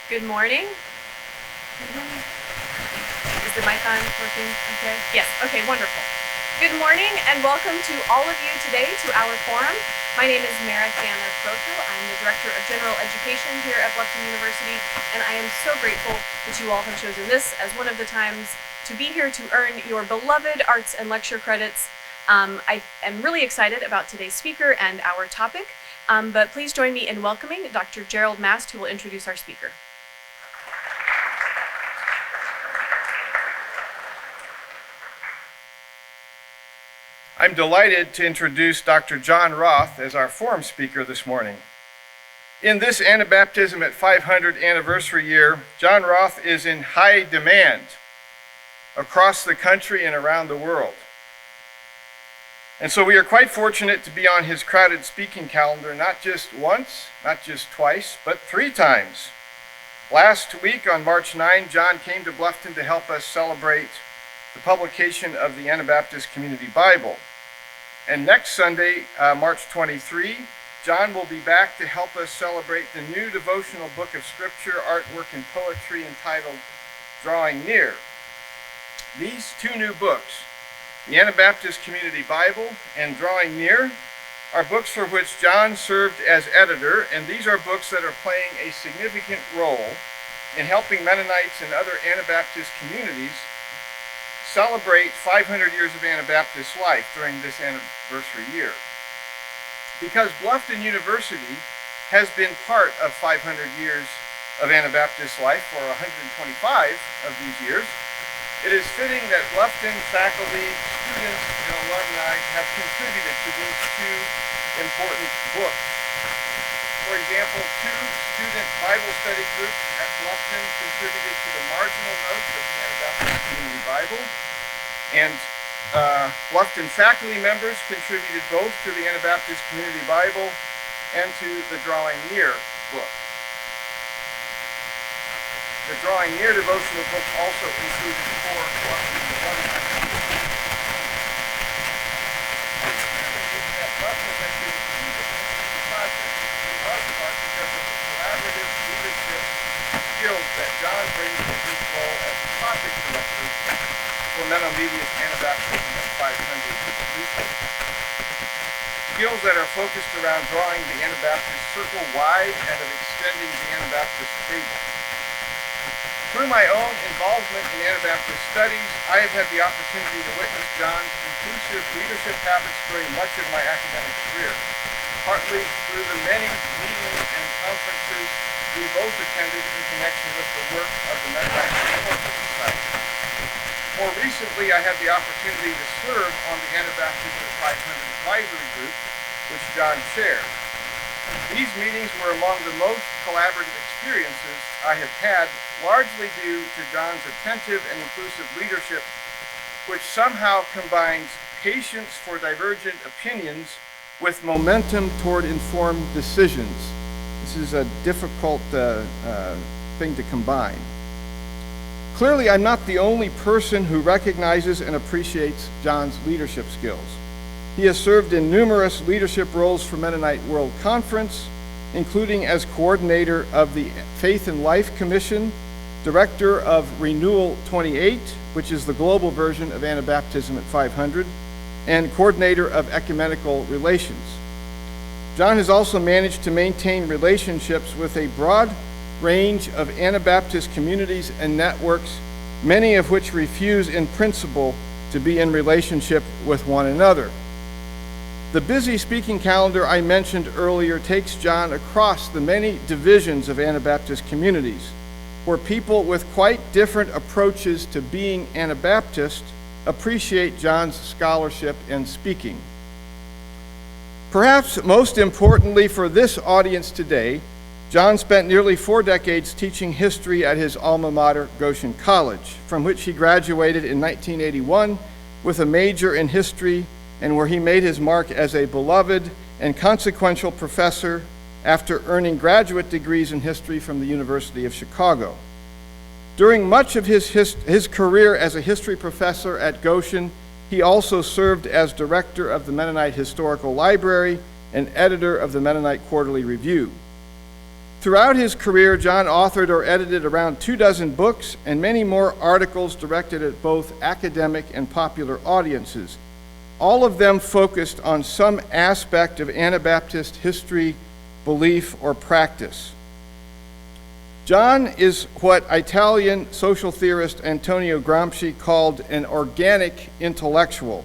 Good morning. Is the mic on working okay? Yes, okay, wonderful. Good morning and welcome to all of you today to our forum. My name is Mariana Proto. I'm the Director of General Education here at Bluffton University, and I am so grateful that you all have chosen this as one of the times to be here to earn your beloved arts and lecture credits. I am really excited about today's speaker and our topic, but please join me in welcoming Dr. Gerald Mast, who will introduce our speaker. I'm delighted to introduce Dr. John Roth as our forum speaker this morning. In this Anabaptism at 500 anniversary year, John Roth is in high demand across the country and around the world. And so we are quite fortunate to be on his crowded speaking calendar not just once, not just twice, but 3 times. Last week on March 9, John came to Bluffton to help us celebrate the publication of the Anabaptist Community Bible. And next Sunday, March 23, John will be back to help us celebrate the new devotional book of scripture, artwork, and poetry entitled Drawing Near. These 2 new books, the Anabaptist Community Bible and Drawing Near, are books for which John served as editor, and these are books that are playing a significant role in helping Mennonites and other Anabaptist communities celebrate 500 years of Anabaptist life during this anniversary year. Because Bluffton University has been part of 500 years of Anabaptist life for 125 of these years, it is fitting that Bluffton faculty, students, and alumni have contributed to these 2 important books. For example, 2 student Bible study groups at Bluffton contributed to the marginal notes of the Anabaptist Community Bible, and Bluffton faculty members contributed both to the Anabaptist Community Bible and to the Drawing Near book. The Drawing Near devotional book also included 4 Bluffton alumni. Bluffton has been key to this project, in large part because of the collaborative leadership skills that John brings to his role as topic director for MennoMedia's Anabaptism at 500 resources. Skills that are focused around drawing the Anabaptist circle wide and of extending the Anabaptist table. Through my own involvement in Anabaptist studies, I have had the opportunity to witness John's inclusive leadership habits during much of my academic career, partly through the many meetings and conferences we both attended in connection with the work of the Mennonite Historical Society. More recently, I had the opportunity to serve on the Anabaptism at 500 advisory group, which John chaired. These meetings were among the most collaborative experiences I have had, largely due to John's attentive and inclusive leadership, which somehow combines patience for divergent opinions with momentum toward informed decisions. This is a difficult thing to combine. Clearly, I'm not the only person who recognizes and appreciates John's leadership skills. He has served in numerous leadership roles for Mennonite World Conference, including as coordinator of the Faith and Life Commission, director of Renewal 28, which is the global version of Anabaptism at 500, and coordinator of ecumenical relations. John has also managed to maintain relationships with a broad range of Anabaptist communities and networks, many of which refuse in principle to be in relationship with one another. The busy speaking calendar I mentioned earlier takes John across the many divisions of Anabaptist communities, where people with quite different approaches to being Anabaptist appreciate John's scholarship and speaking. Perhaps most importantly for this audience today, John spent nearly 4 decades teaching history at his alma mater, Goshen College, from which he graduated in 1981 with a major in history, and where he made his mark as a beloved and consequential professor after earning graduate degrees in history from the University of Chicago. During much of his career as a history professor at Goshen, he also served as director of the Mennonite Historical Library and editor of the Mennonite Quarterly Review. Throughout his career, John authored or edited around 24 books and many more articles directed at both academic and popular audiences, all of them focused on some aspect of Anabaptist history, belief, or practice. John is what Italian social theorist Antonio Gramsci called an organic intellectual,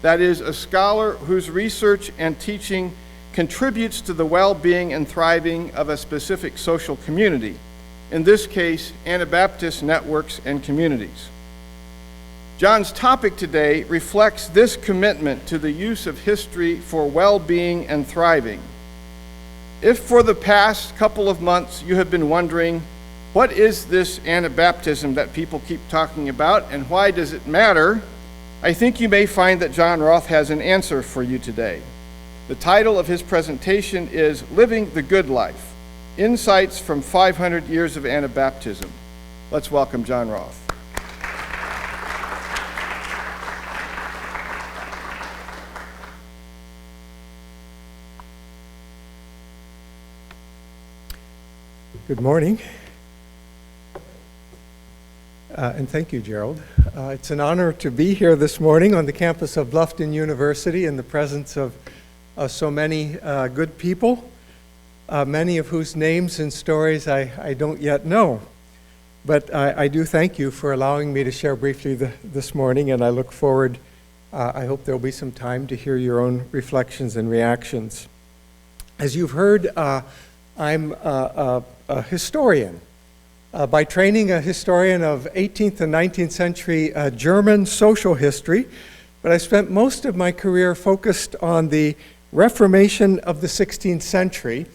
that is, a scholar whose research and teaching contributes to the well-being and thriving of a specific social community, in this case, Anabaptist networks and communities. John's topic today reflects this commitment to the use of history for well-being and thriving. If for the past couple of months you have been wondering, what is this Anabaptism that people keep talking about and why does it matter? I think you may find that John Roth has an answer for you today. The title of his presentation is Living the Good Life, Insights from 500 Years of Anabaptism. Let's welcome John Roth. Good morning, and thank you, Gerald. It's an honor to be here this morning on the campus of Bluffton University in the presence of so many good people, many of whose names and stories I don't yet know. But I do thank you for allowing me to share briefly this morning, and I look forward, I hope there'll be some time to hear your own reflections and reactions. As you've heard, I'm a historian. By training, a historian of 18th and 19th century German social history, but I spent most of my career focused on the Reformation of the 16th century,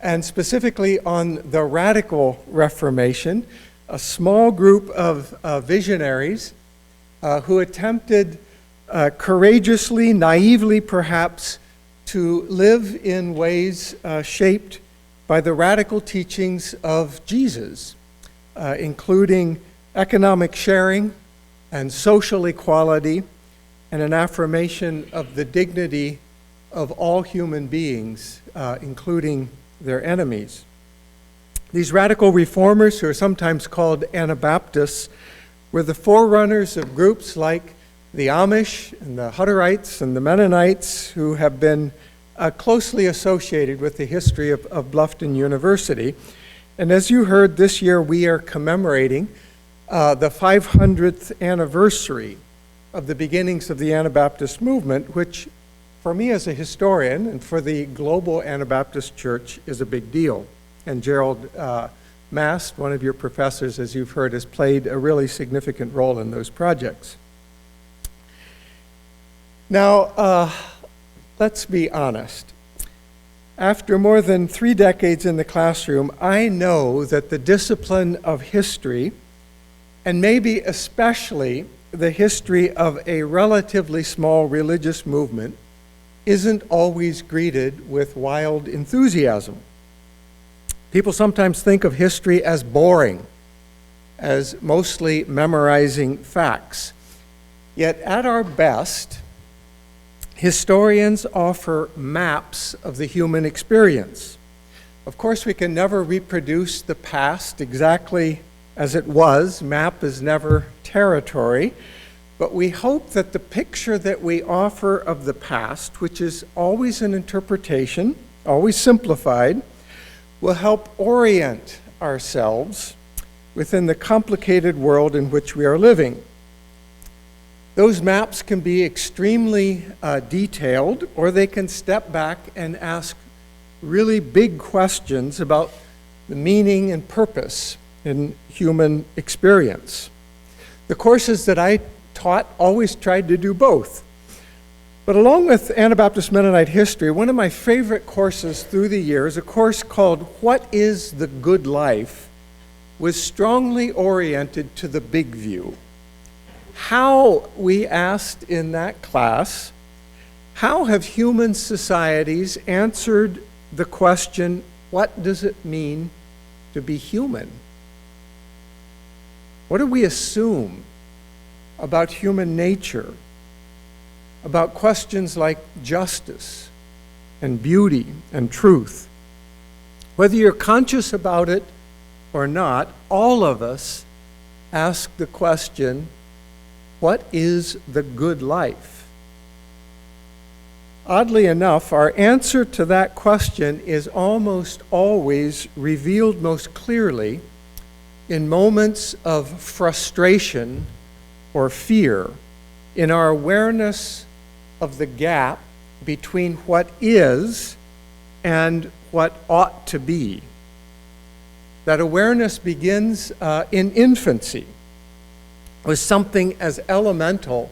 and specifically on the Radical Reformation, a small group of visionaries who attempted courageously, naively perhaps, to live in ways shaped by the radical teachings of Jesus, including economic sharing and social equality and an affirmation of the dignity of all human beings, including their enemies. These radical reformers, who are sometimes called Anabaptists, were the forerunners of groups like the Amish and the Hutterites and the Mennonites, who have been closely associated with the history of Bluffton University. And as you heard, this year we are commemorating the 500th anniversary of the beginnings of the Anabaptist movement, which for me as a historian and for the global Anabaptist Church is a big deal. And Gerald Mast, one of your professors, as you've heard, has played a really significant role in those projects. Now, let's be honest. After more than 3 decades in the classroom, I know that the discipline of history, and maybe especially the history of a relatively small religious movement, isn't always greeted with wild enthusiasm. People sometimes think of history as boring, as mostly memorizing facts. Yet at our best, historians offer maps of the human experience. Of course, we can never reproduce the past exactly as it was. Map is never territory. But we hope that the picture that we offer of the past, which is always an interpretation, always simplified, will help orient ourselves within the complicated world in which we are living. Those maps can be extremely detailed, or they can step back and ask really big questions about the meaning and purpose in human experience. The courses that I taught always tried to do both. But along with Anabaptist Mennonite history, one of my favorite courses through the years, a course called What is the Good Life, was strongly oriented to the big view. How, we asked in that class, how have human societies answered the question, what does it mean to be human? What do we assume about human nature, about questions like justice and beauty and truth? Whether you're conscious about it or not, all of us ask the question, what is the good life? Oddly enough, our answer to that question is almost always revealed most clearly in moments of frustration or fear, in our awareness of the gap between what is and what ought to be. That awareness begins in infancy with something as elemental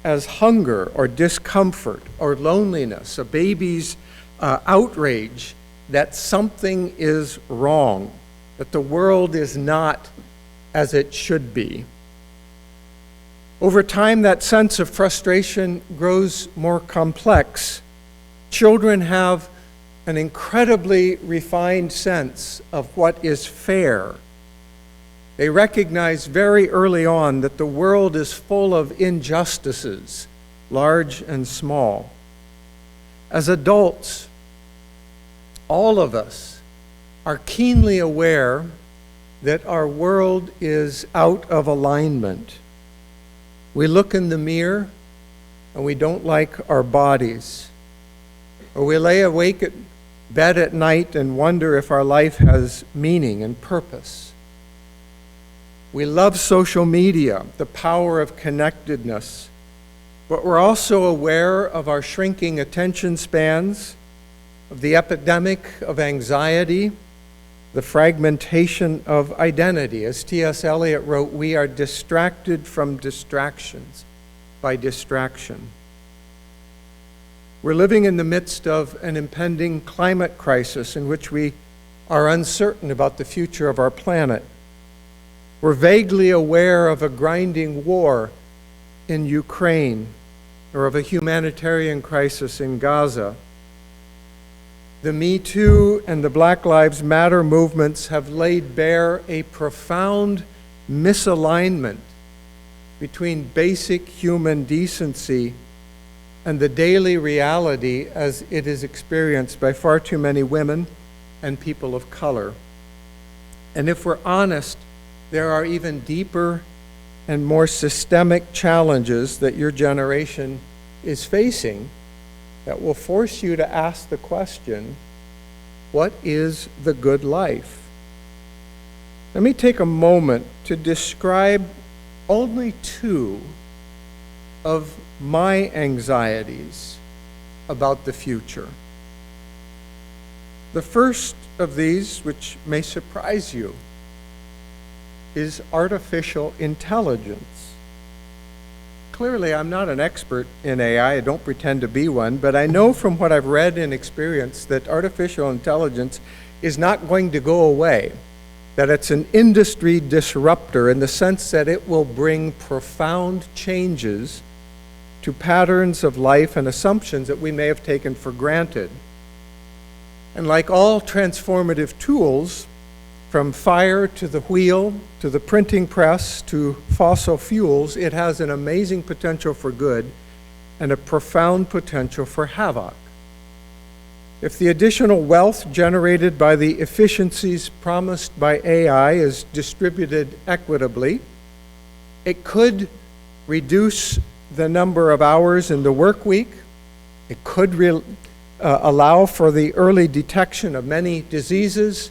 as hunger or discomfort or loneliness, a baby's outrage that something is wrong, that the world is not as it should be. Over time, that sense of frustration grows more complex. Children have an incredibly refined sense of what is fair. They recognize very early on that the world is full of injustices, large and small. As adults, all of us are keenly aware that our world is out of alignment. We look in the mirror and we don't like our bodies. Or we lay awake at bed at night and wonder if our life has meaning and purpose. We love social media, the power of connectedness, but we're also aware of our shrinking attention spans, of the epidemic of anxiety, the fragmentation of identity. As T.S. Eliot wrote, we are distracted from distractions by distraction. We're living in the midst of an impending climate crisis in which we are uncertain about the future of our planet. We're vaguely aware of a grinding war in Ukraine or of a humanitarian crisis in Gaza. The Me Too and the Black Lives Matter movements have laid bare a profound misalignment between basic human decency and the daily reality as it is experienced by far too many women and people of color. And if we're honest, there are even deeper and more systemic challenges that your generation is facing that will force you to ask the question, what is the good life? Let me take a moment to describe only two of my anxieties about the future. The first of these, which may surprise you, is artificial intelligence. Clearly, I'm not an expert in AI. I don't pretend to be one, but I know from what I've read and experienced that artificial intelligence is not going to go away, that it's an industry disruptor in the sense that it will bring profound changes to patterns of life and assumptions that we may have taken for granted. And like all transformative tools, from fire to the wheel, to the printing press, to fossil fuels, it has an amazing potential for good and a profound potential for havoc. If the additional wealth generated by the efficiencies promised by AI is distributed equitably, it could reduce the number of hours in the work week. It could allow for the early detection of many diseases.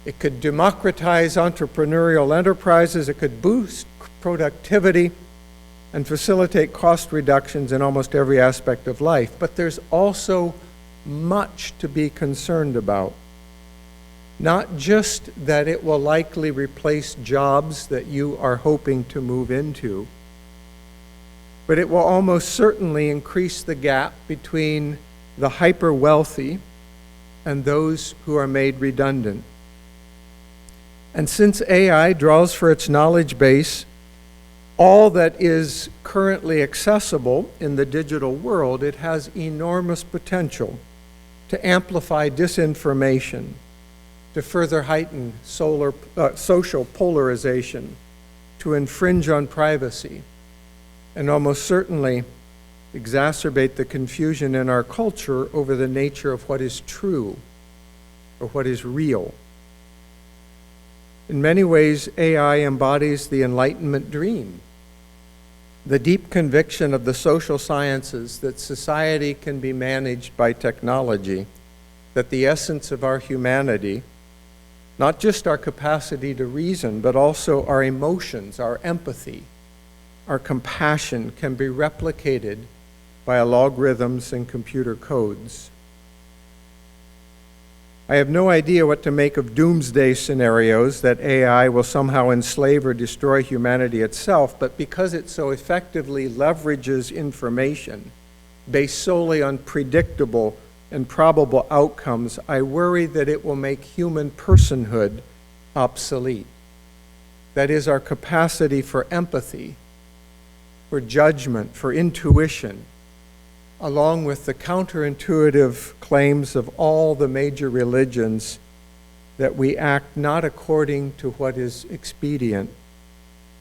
It could democratize entrepreneurial enterprises. It could boost productivity and facilitate cost reductions in almost every aspect of life. But there's also much to be concerned about. Not just that it will likely replace jobs that you are hoping to move into, but it will almost certainly increase the gap between the hyper-wealthy and those who are made redundant. And since AI draws for its knowledge base all that is currently accessible in the digital world, it has enormous potential to amplify disinformation, to further heighten social polarization, to infringe on privacy, and almost certainly exacerbate the confusion in our culture over the nature of what is true or what is real. In many ways, AI embodies the Enlightenment dream, the deep conviction of the social sciences that society can be managed by technology, that the essence of our humanity, not just our capacity to reason, but also our emotions, our empathy, our compassion, can be replicated by algorithms and computer codes. I have no idea what to make of doomsday scenarios that AI will somehow enslave or destroy humanity itself, but because it so effectively leverages information based solely on predictable and probable outcomes, I worry that it will make human personhood obsolete. That is, our capacity for empathy, for judgment, for intuition, along with the counterintuitive claims of all the major religions that we act not according to what is expedient,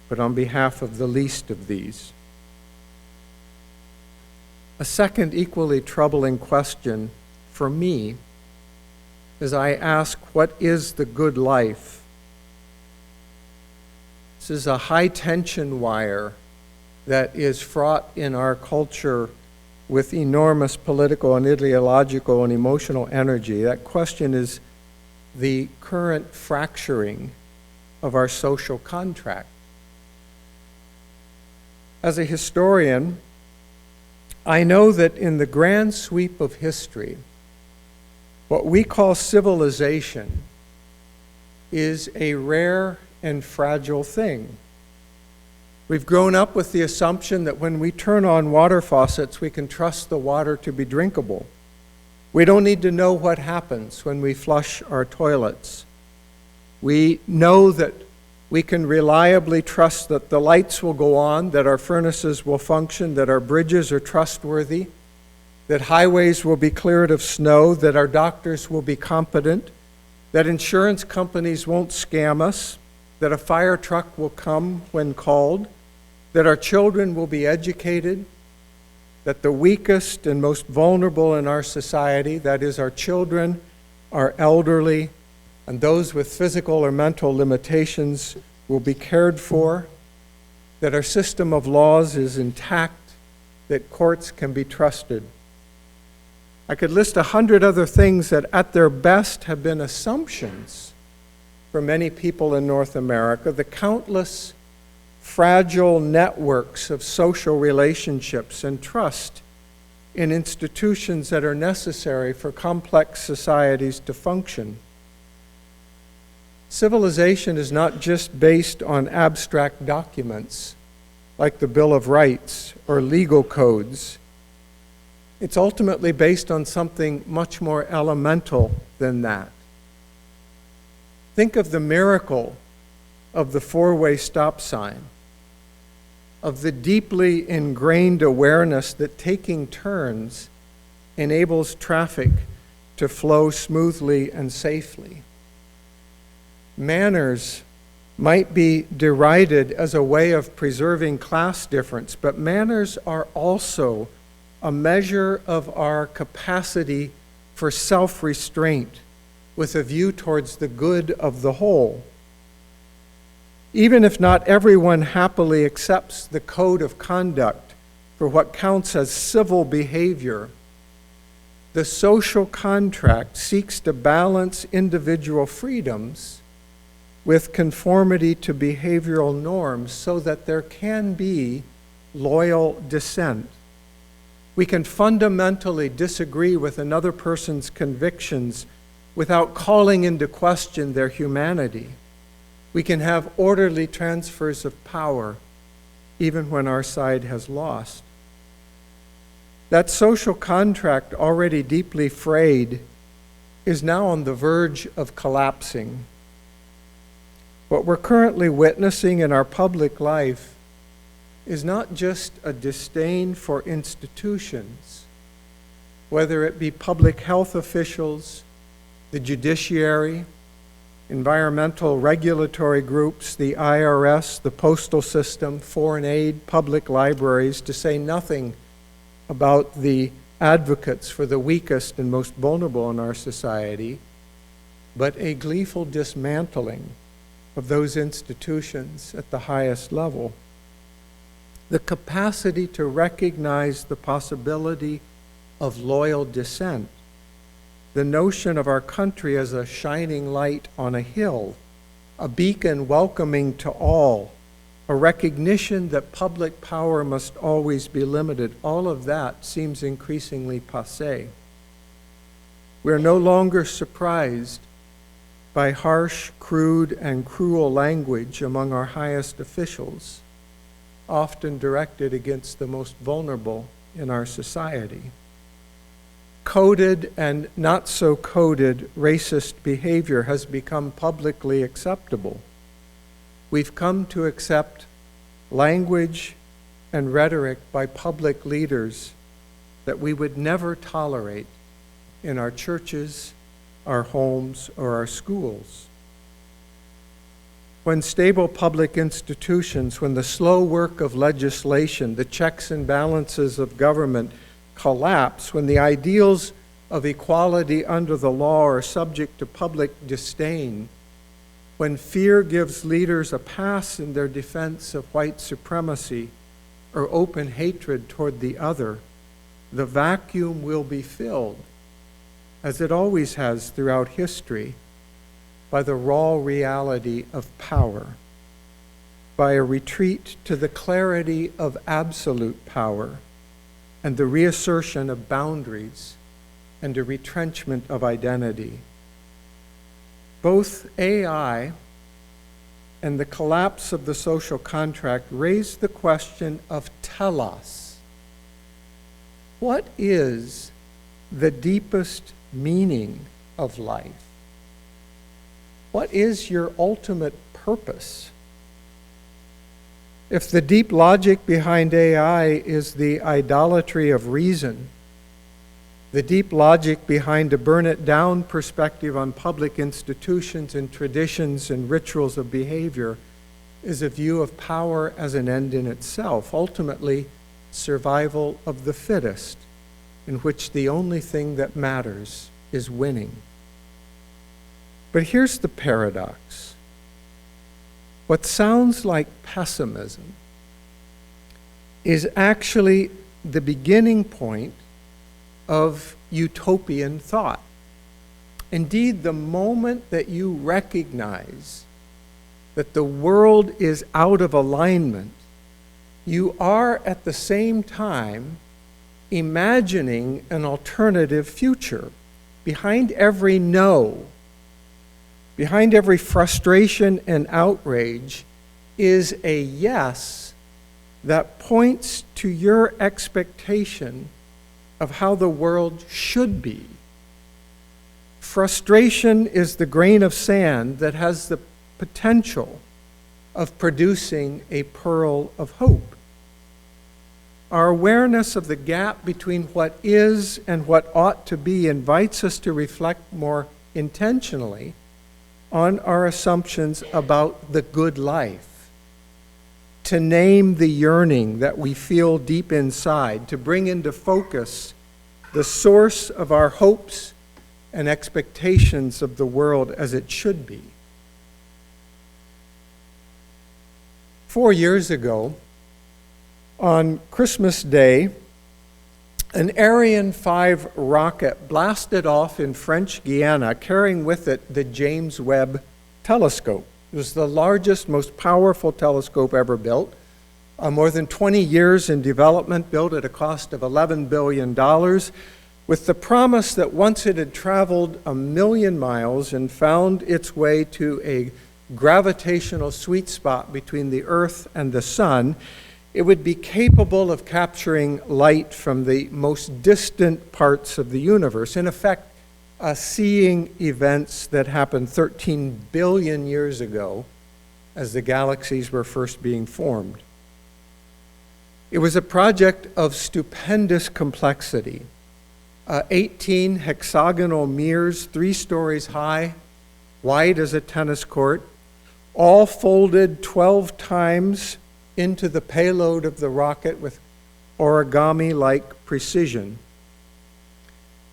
but on behalf of the least of these. A second equally troubling question for me as I ask, what is the good life? This is a high-tension wire that is fraught in our culture with enormous political and ideological and emotional energy. That question is the current fracturing of our social contract. As a historian, I know that in the grand sweep of history, what we call civilization is a rare and fragile thing. We've grown up with the assumption that when we turn on water faucets, we can trust the water to be drinkable. We don't need to know what happens when we flush our toilets. We know that we can reliably trust that the lights will go on, that our furnaces will function, that our bridges are trustworthy, that highways will be cleared of snow, that our doctors will be competent, that insurance companies won't scam us, that a fire truck will come when called, that our children will be educated, that the weakest and most vulnerable in our society, that is our children, our elderly, and those with physical or mental limitations will be cared for, that our system of laws is intact, that courts can be trusted. I could list 100 other things that at their best have been assumptions for many people in North America, the countless fragile networks of social relationships and trust in institutions that are necessary for complex societies to function. Civilization is not just based on abstract documents like the Bill of Rights or legal codes. It's ultimately based on something much more elemental than that. Think of the miracle of the four-way stop sign, of the deeply ingrained awareness that taking turns enables traffic to flow smoothly and safely. Manners might be derided as a way of preserving class difference, but manners are also a measure of our capacity for self-restraint with a view towards the good of the whole. Even if not everyone happily accepts the code of conduct for what counts as civil behavior, the social contract seeks to balance individual freedoms with conformity to behavioral norms so that there can be loyal dissent. We can fundamentally disagree with another person's convictions without calling into question their humanity. We can have orderly transfers of power even when our side has lost. That social contract, already deeply frayed, is now on the verge of collapsing. What we're currently witnessing in our public life is not just a disdain for institutions, whether it be public health officials, the judiciary, environmental regulatory groups, the IRS, the postal system, foreign aid, public libraries, to say nothing about the advocates for the weakest and most vulnerable in our society. but a gleeful dismantling of those institutions at the highest level. The capacity to recognize the possibility of loyal dissent, the notion of our country as a shining light on a hill, a beacon welcoming to all, a recognition that public power must always be limited, all of that seems increasingly passé. We're no longer surprised by harsh, crude, and cruel language among our highest officials, often directed against the most vulnerable in our society. Coded and not so coded racist behavior has become publicly acceptable. We've come to accept language and rhetoric by public leaders that we would never tolerate in our churches, our homes, or our schools. When stable public institutions, when the slow work of legislation, the checks and balances of government collapse, when the ideals of equality under the law are subject to public disdain, when fear gives leaders a pass in their defense of white supremacy or open hatred toward the other, the vacuum will be filled, as it always has throughout history, by the raw reality of power, by a retreat to the clarity of absolute power and the reassertion of boundaries and a retrenchment of identity. Both AI and the collapse of the social contract raise the question of telos. What is the deepest meaning of life? What is your ultimate purpose? If the deep logic behind AI is the idolatry of reason, the deep logic behind a burn-it-down perspective on public institutions and traditions and rituals of behavior is a view of power as an end in itself, ultimately survival of the fittest, in which the only thing that matters is winning. But here's the paradox. What sounds like pessimism is actually the beginning point of utopian thought. Indeed, the moment that you recognize that the world is out of alignment, you are at the same time imagining an alternative future. Behind every no, behind every frustration and outrage is a yes that points to your expectation of how the world should be. Frustration is the grain of sand that has the potential of producing a pearl of hope. Our awareness of the gap between what is and what ought to be invites us to reflect more intentionally on our assumptions about the good life, to name the yearning that we feel deep inside, to bring into focus the source of our hopes and expectations of the world as it should be. 4 years ago, on Christmas Day, an Ariane 5 rocket blasted off in French Guiana, carrying with it the James Webb telescope. It was the largest, most powerful telescope ever built. More than 20 years in development, built at a cost of $11 billion, with the promise that once it had traveled 1 million miles and found its way to a gravitational sweet spot between the Earth and the Sun, it would be capable of capturing light from the most distant parts of the universe. In effect, seeing events that happened 13 billion years ago as the galaxies were first being formed. It was a project of stupendous complexity. 18 hexagonal mirrors, 3 stories high, wide as a tennis court, all folded 12 times into the payload of the rocket with origami-like precision.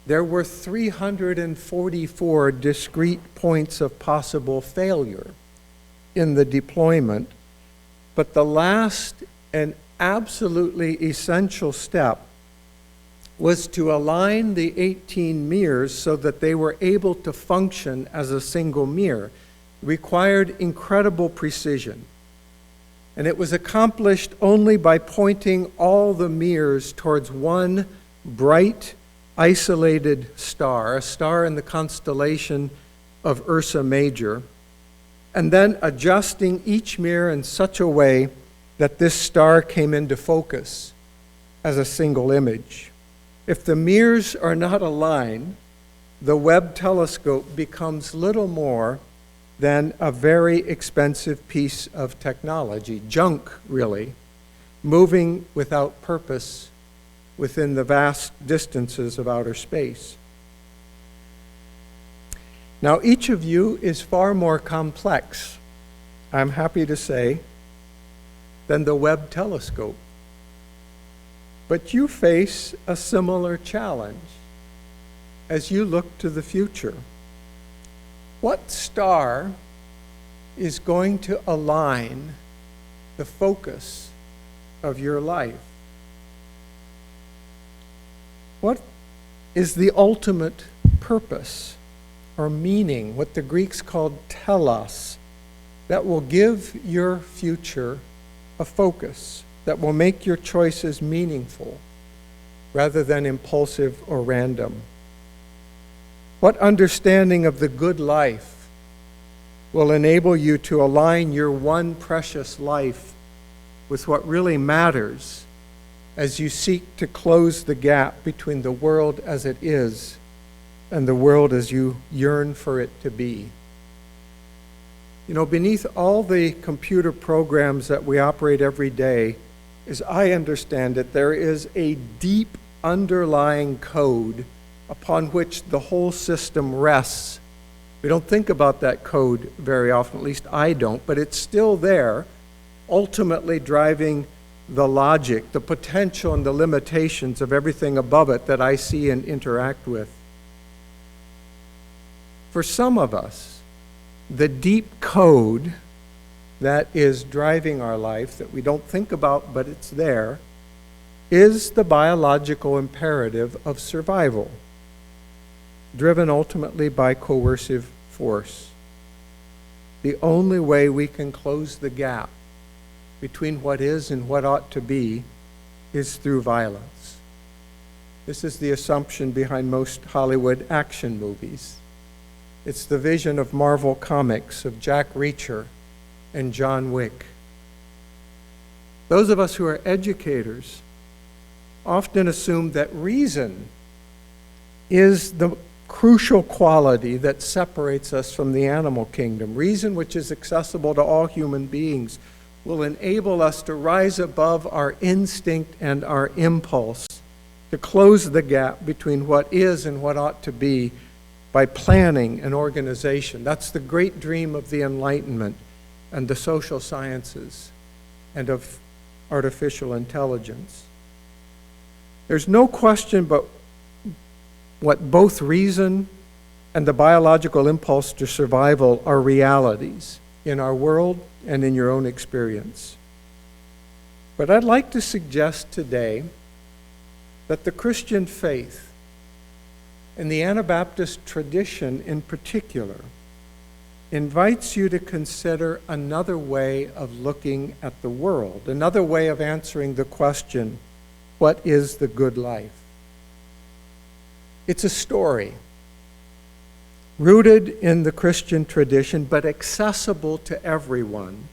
there were 344 discrete points of possible failure in the deployment, but the last and absolutely essential step was to align the 18 mirrors so that they were able to function as a single mirror. It required incredible precision. And it was accomplished only by pointing all the mirrors towards one bright, isolated star, a star in the constellation of Ursa Major, and then adjusting each mirror in such a way that this star came into focus as a single image. If the mirrors are not aligned, the Webb telescope becomes little more than a very expensive piece of technology, junk really, moving without purpose within the vast distances of outer space. Now, each of you is far more complex, I'm happy to say, than the Webb telescope. But you face a similar challenge as you look to the future. What star is going to align the focus of your life? What is the ultimate purpose or meaning, what the Greeks called telos, that will give your future a focus, that will make your choices meaningful rather than impulsive or random? What understanding of the good life will enable you to align your one precious life with what really matters as you seek to close the gap between the world as it is and the world as you yearn for it to be? You know, beneath all the computer programs that we operate every day, as I understand it, there is a deep underlying code upon which the whole system rests. We don't think about that code very often, at least I don't, but it's still there, ultimately driving the logic, the potential and the limitations of everything above it that I see and interact with. For some of us, the deep code that is driving our life, that we don't think about but it's there, is the biological imperative of survival, driven ultimately by coercive force. The only way we can close the gap between what is and what ought to be is through violence. This is the assumption behind most Hollywood action movies. It's the vision of Marvel Comics, of Jack Reacher and John Wick. Those of us who are educators often assume that reason is the crucial quality that separates us from the animal kingdom. Reason, which is accessible to all human beings, will enable us to rise above our instinct and our impulse, to close the gap between what is and what ought to be by planning and organization. That's the great dream of the Enlightenment and the social sciences and of artificial intelligence. There's no question but what both reason and the biological impulse to survival are realities in our world and in your own experience. But I'd like to suggest today that the Christian faith and the Anabaptist tradition in particular invites you to consider another way of looking at the world, another way of answering the question, what is the good life? It's a story rooted in the Christian tradition, but accessible to everyone,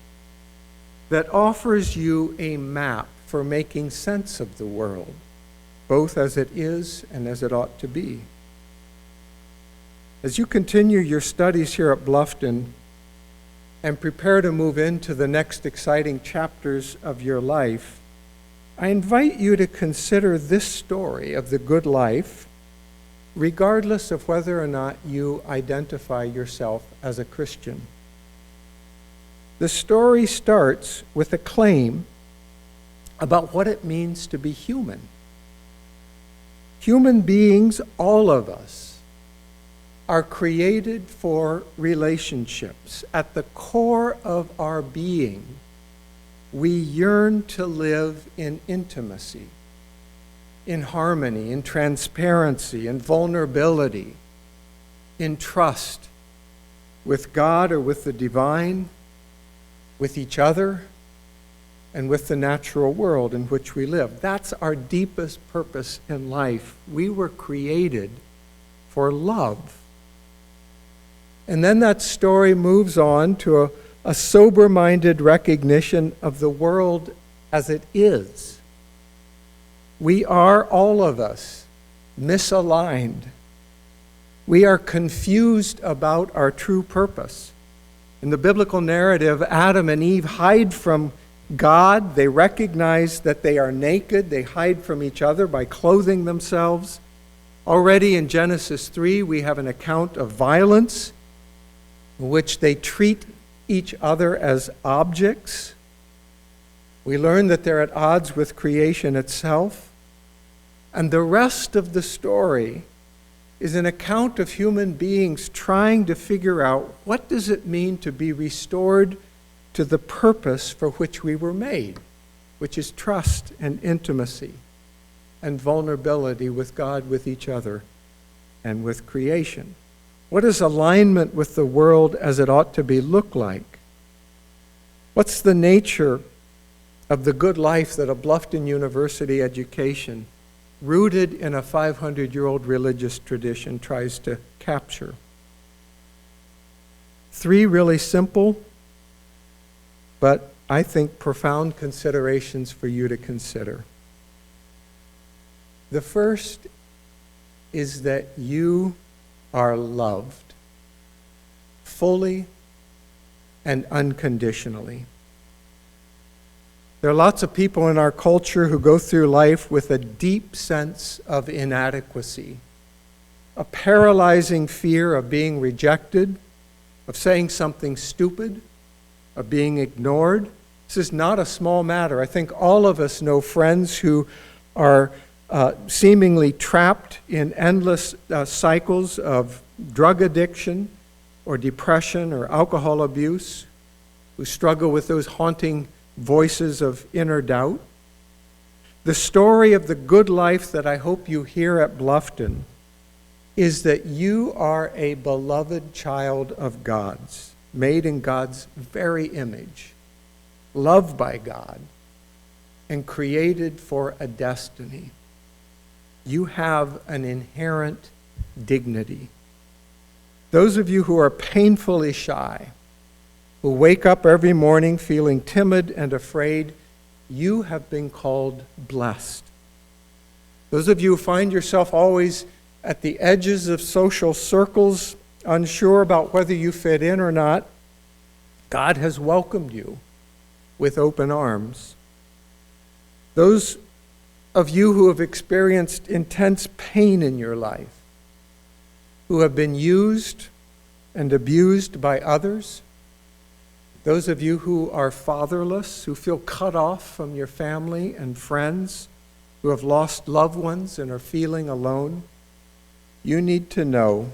that offers you a map for making sense of the world, both as it is and as it ought to be. As you continue your studies here at Bluffton and prepare to move into the next exciting chapters of your life, I invite you to consider this story of the good life, regardless of whether or not you identify yourself as a Christian. The story starts with a claim about what it means to be human. Human beings, all of us, are created for relationships. At the core of our being, we yearn to live in intimacy, in harmony, in transparency, in vulnerability, in trust with God or with the divine, with each other, and with the natural world in which we live. That's our deepest purpose in life. We were created for love. And then that story moves on to a sober-minded recognition of the world as it is. We are, all of us, misaligned. We are confused about our true purpose. In the biblical narrative, Adam and Eve hide from God. They recognize that they are naked. They hide from each other by clothing themselves. Already in Genesis 3, we have an account of violence in which they treat each other as objects. We learn that they're at odds with creation itself. And the rest of the story is an account of human beings trying to figure out what does it mean to be restored to the purpose for which we were made, which is trust and intimacy and vulnerability with God, with each other, and with creation. What does alignment with the world as it ought to be look like? What's the nature of the good life that a Bluffton University education, rooted in a 500-year-old religious tradition, tries to capture? 3 really simple, but I think profound considerations for you to consider. The first is that you are loved fully and unconditionally. There are lots of people in our culture who go through life with a deep sense of inadequacy, a paralyzing fear of being rejected, of saying something stupid, of being ignored. This is not a small matter. I think all of us know friends who are seemingly trapped in endless cycles of drug addiction or depression or alcohol abuse, who struggle with those haunting voices of inner doubt. The story of the good life that I hope you hear at Bluffton is that you are a beloved child of God's, made in God's very image, loved by God, and created for a destiny. You have an inherent dignity. Those of you who are painfully shy, who wake up every morning feeling timid and afraid, you have been called blessed. Those of you who find yourself always at the edges of social circles, unsure about whether you fit in or not, God has welcomed you with open arms. Those of you who have experienced intense pain in your life, who have been used and abused by others, those of you who are fatherless, who feel cut off from your family and friends, who have lost loved ones and are feeling alone, you need to know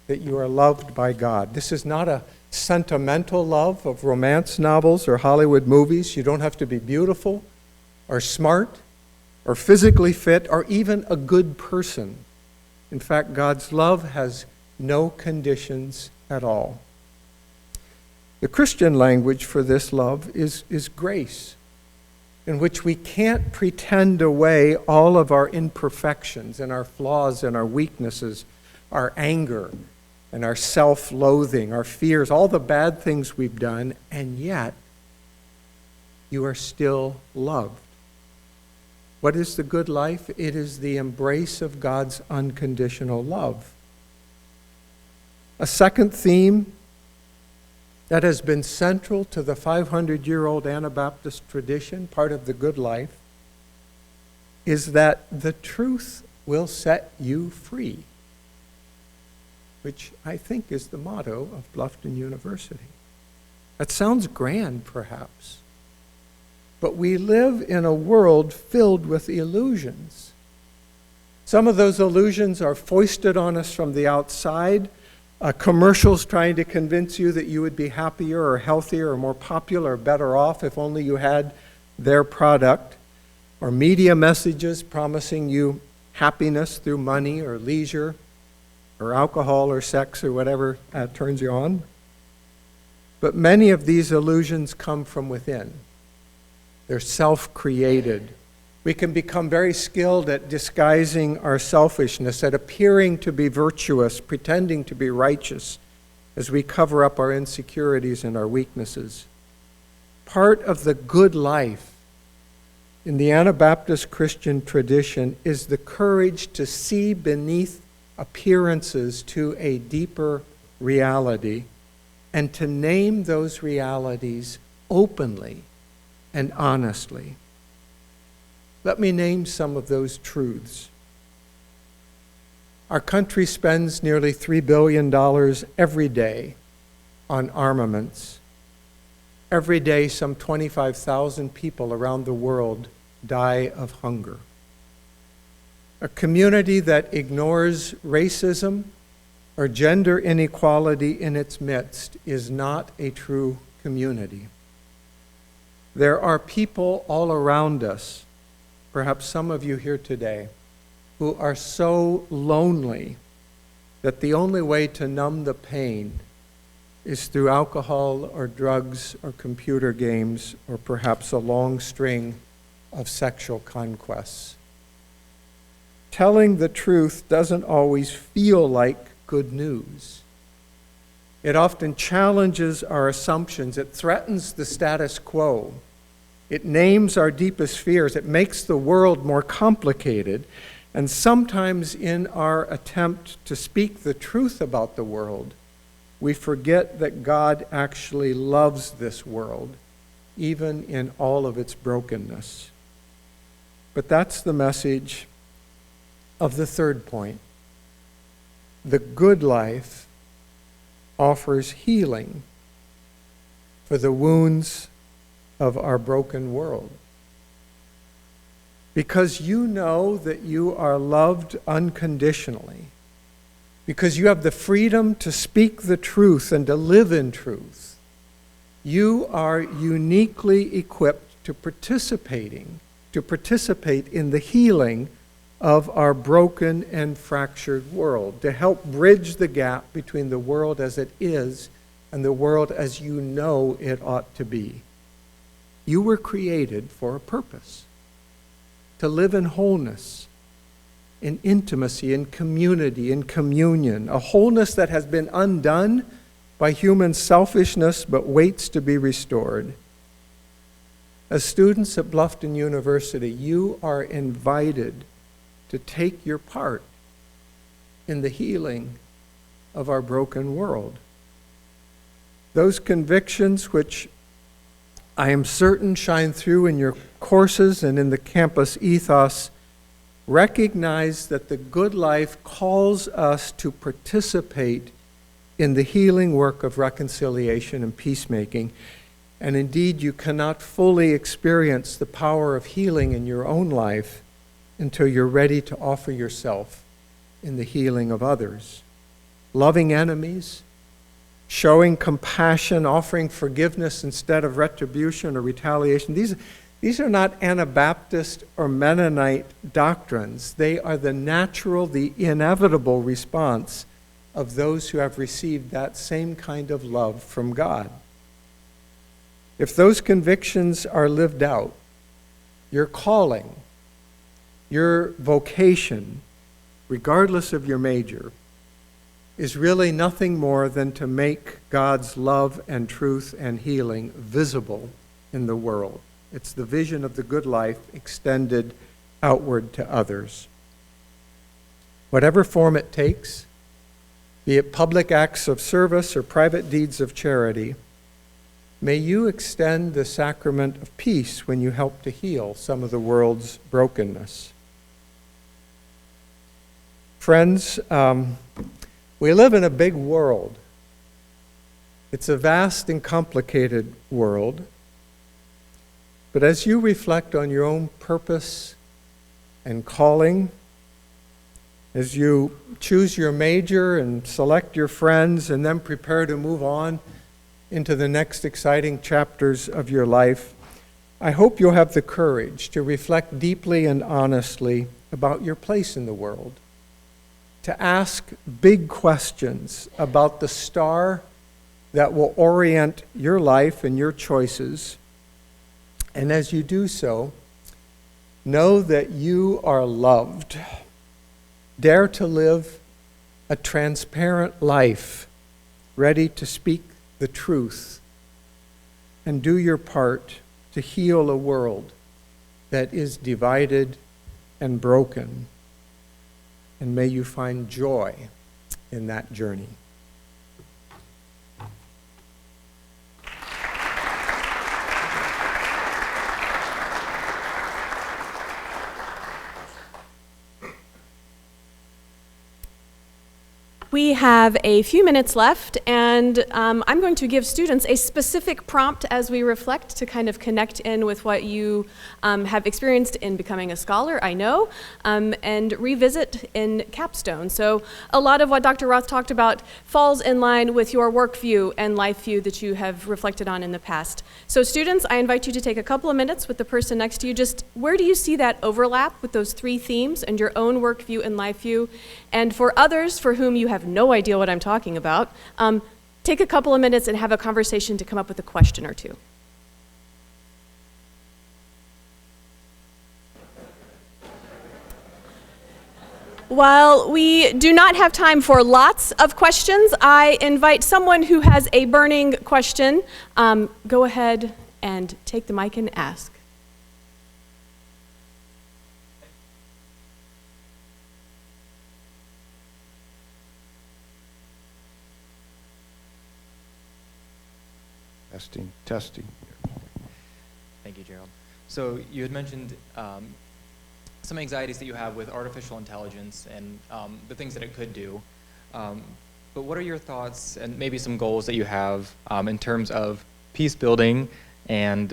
that you are loved by God. This is not a sentimental love of romance novels or Hollywood movies. You don't have to be beautiful or smart or physically fit or even a good person. In fact, God's love has no conditions at all. The Christian language for this love is grace, in which we can't pretend away all of our imperfections and our flaws and our weaknesses, our anger and our self-loathing, our fears, all the bad things we've done, and yet you are still loved. What is the good life? It is the embrace of God's unconditional love. A second theme that has been central to the 500-year-old Anabaptist tradition, part of the good life, is that the truth will set you free, which I think is the motto of Bluffton University. That sounds grand, perhaps, but we live in a world filled with illusions. Some of those illusions are foisted on us from the outside. Commercials trying to convince you that you would be happier or healthier or more popular or better off if only you had their product. Or media messages promising you happiness through money or leisure or alcohol or sex or whatever turns you on. But many of these illusions come from within. They're self-created. We can become very skilled at disguising our selfishness, at appearing to be virtuous, pretending to be righteous, as we cover up our insecurities and our weaknesses. Part of the good life in the Anabaptist Christian tradition is the courage to see beneath appearances to a deeper reality and to name those realities openly and honestly. Let me name some of those truths. Our country spends nearly $3 billion every day on armaments. Every day, some 25,000 people around the world die of hunger. A community that ignores racism or gender inequality in its midst is not a true community. There are people all around us, perhaps some of you here today, who are so lonely that the only way to numb the pain is through alcohol or drugs or computer games or perhaps a long string of sexual conquests. Telling the truth doesn't always feel like good news. It often challenges our assumptions. It threatens the status quo. It names our deepest fears. It makes the world more complicated. And sometimes in our attempt to speak the truth about the world, we forget that God actually loves this world, even in all of its brokenness. But that's the message of the third point. The good life offers healing for the wounds of our broken world. Because you know that you are loved unconditionally, because you have the freedom to speak the truth and to live in truth, you are uniquely equipped to participate in the healing of our broken and fractured world, to help bridge the gap between the world as it is and the world as you know it ought to be. You were created for a purpose, to live in wholeness, in intimacy, in community, in communion, a wholeness that has been undone by human selfishness but waits to be restored. As students at Bluffton University, you are invited to take your part in the healing of our broken world. Those convictions which I am certain shine through in your courses and in the campus ethos recognize that the good life calls us to participate in the healing work of reconciliation and peacemaking. And indeed, you cannot fully experience the power of healing in your own life until you're ready to offer yourself in the healing of others. Loving enemies, showing compassion, offering forgiveness instead of retribution or retaliation. These are not Anabaptist or Mennonite doctrines. They are the natural, the inevitable response of those who have received that same kind of love from God. If those convictions are lived out, your calling, your vocation, regardless of your major, is really nothing more than to make God's love and truth and healing visible in the world. It's the vision of the good life extended outward to others. Whatever form it takes, be it public acts of service or private deeds of charity, may you extend the sacrament of peace when you help to heal some of the world's brokenness. Friends, we live in a big world. It's a vast and complicated world. But as you reflect on your own purpose and calling, as you choose your major and select your friends and then prepare to move on into the next exciting chapters of your life, I hope you'll have the courage to reflect deeply and honestly about your place in the world, to ask big questions about the star that will orient your life and your choices. And as you do so, know that you are loved. Dare to live a transparent life, ready to speak the truth, and do your part to heal a world that is divided and broken. And may you find joy in that journey. We have a few minutes left, and I'm going to give students a specific prompt as we reflect to kind of connect in with what you have experienced in becoming a scholar, I know, and revisit in capstone. So a lot of what Dr. Roth talked about falls in line with your work view and life view that you have reflected on in the past. So students, I invite you to take a couple of minutes with the person next to you. Just where do you see that overlap with those three themes and your own work view and life view? And for others for whom you have no idea what I'm talking about, take a couple of minutes and have a conversation to come up with a question or two. While we do not have time for lots of questions, I invite someone who has a burning question, go ahead and take the mic and ask. Testing. Thank you, Gerald. So you had mentioned some anxieties that you have with artificial intelligence and the things that it could do. But what are your thoughts and maybe some goals that you have in terms of peace building and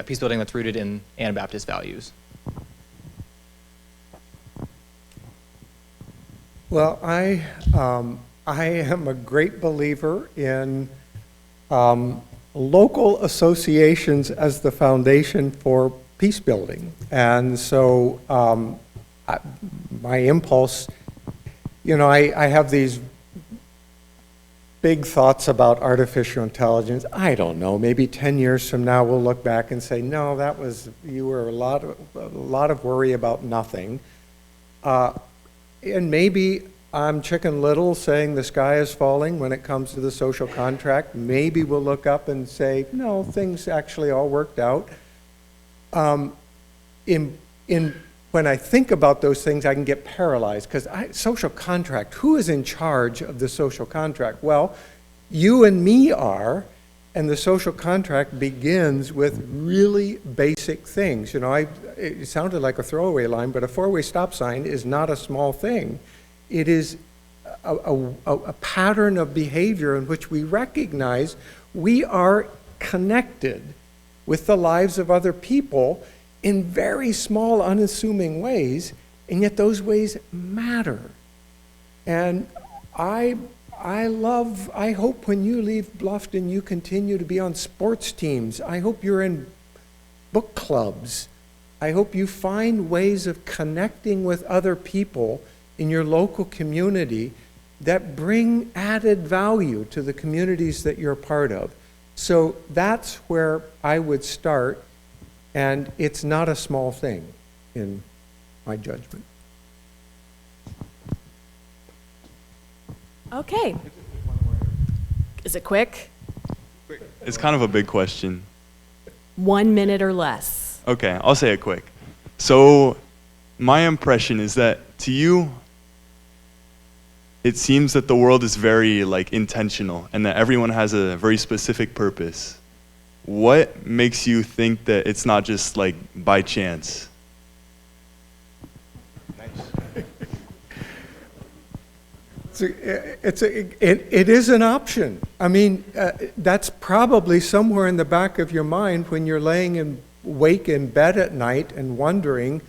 peace building that's rooted in Anabaptist values? Well, I am a great believer in local associations as the foundation for peace building. And so my impulse, I have these big thoughts about artificial intelligence. I don't know, maybe 10 years from now we'll look back and say, no, you were a lot of worry about nothing. And maybe I'm Chicken Little saying the sky is falling when it comes to the social contract. Maybe we'll look up and say, no, things actually all worked out. When I think about those things, I can get paralyzed because social contract, who is in charge of the social contract? Well, you and me are, and the social contract begins with really basic things. It sounded like a throwaway line, but a four-way stop sign is not a small thing. It is a pattern of behavior in which we recognize we are connected with the lives of other people in very small, unassuming ways, and yet those ways matter. And I hope when you leave Bluffton, you continue to be on sports teams. I hope you're in book clubs. I hope you find ways of connecting with other people in your local community that bring added value to the communities that you're a part of. So that's where I would start, and it's not a small thing in my judgment. Okay. Is it quick? It's kind of a big question. 1 minute or less. Okay, I'll say it quick. So my impression is that to you, it seems that the world is very intentional and that everyone has a very specific purpose. What makes you think that it's not just by chance? It is an option. I mean, that's probably somewhere in the back of your mind when you're laying awake in bed at night and wondering,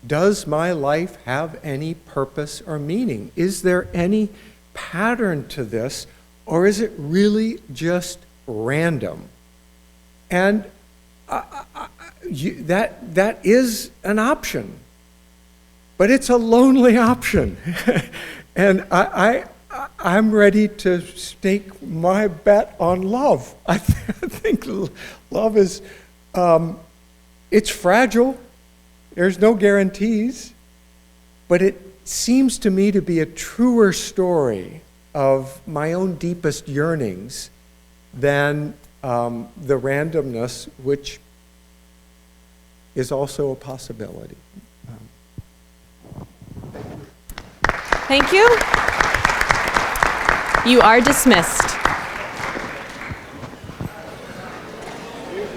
Does my life have any purpose or meaning? Is there any pattern to this, or is it really just random? And that is an option, but it's a lonely option. And I'm ready to stake my bet on love. I think love is, it's fragile. There's no guarantees, but it seems to me to be a truer story of my own deepest yearnings than the randomness, which is also a possibility. Thank you. You are dismissed.